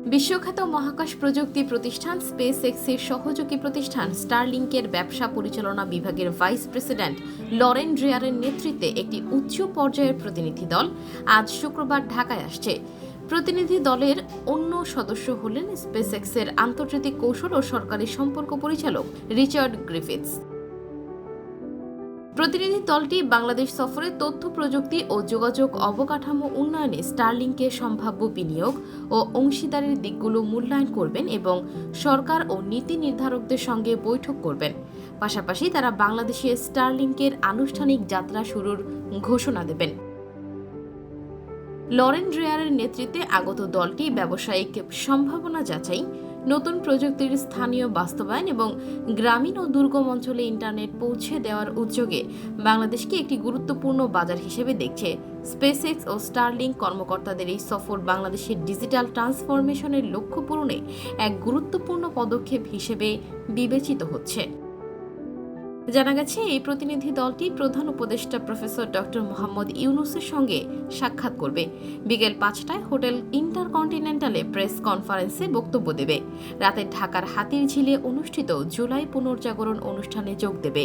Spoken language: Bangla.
বিশ্বখ্যাত মহাকাশ প্রযুক্তি প্রতিষ্ঠান স্পেস এক্সের সহযোগী প্রতিষ্ঠান স্টারলিংকের ব্যবসা পরিচালনা বিভাগের ভাইস প্রেসিডেন্ট লরেন ড্রেয়ারের নেতৃত্বে একটি উচ্চ পর্যায়ের প্রতিনিধি দল আজ শুক্রবার ঢাকায় আসছে। প্রতিনিধি দলের অন্য সদস্য হলেন স্পেস এক্সের আন্তর্জাতিক কৌশল ও সরকারি সম্পর্ক পরিচালক রিচার্ড গ্রিফিথস। প্রতিনিধি দলটি বাংলাদেশ সফরে তথ্য প্রযুক্তি ও যোগাযোগ অবকাঠামো উন্নয়নে স্টারলিংকের সম্ভাব্য বিনিয়োগ ও অংশীদারির দিকগুলো মূল্যায়ন করবেন এবং সরকার ও নীতি নির্ধারকদের সঙ্গে বৈঠক করবেন। পাশাপাশি তারা বাংলাদেশে স্টারলিংকের আনুষ্ঠানিক যাত্রা শুরুর ঘোষণা দেবেন। লরেন ড্রেয়ারের নেতৃত্বে আগত দলটি ব্যবসায়িক সম্ভাবনা যাচাই, নতুন প্রযুক্তির স্থানীয় বাস্তবায়ন এবং গ্রামীণ ও দুর্গম অঞ্চলে ইন্টারনেট পৌঁছে দেওয়ার উদ্যোগে বাংলাদেশকে একটি গুরুত্বপূর্ণ বাজার হিসেবে দেখছে। স্পেসএক্স ও স্টারলিংক কর্মকর্তাদের এই সফর বাংলাদেশের ডিজিটাল ট্রান্সফরমেশনের লক্ষ্য পূরণে এক গুরুত্বপূর্ণ পদক্ষেপ হিসেবে বিবেচিত হচ্ছে। জানা গেছে, এই প্রতিনিধি দলটি প্রধান উপদেষ্টা প্রফেসর ডক্টর মোহাম্মদ ইউনূসের সঙ্গে সাক্ষাৎ করবে। বিকেল 5টায় হোটেল ইন্টারকন্টিনেন্টালে প্রেস কনফারেন্সে বক্তব্য দেবে। রাতে ঢাকার হাতিরঝিলে অনুষ্ঠিত জুলাই পুনর্জাগরণ অনুষ্ঠানে যোগ দেবে।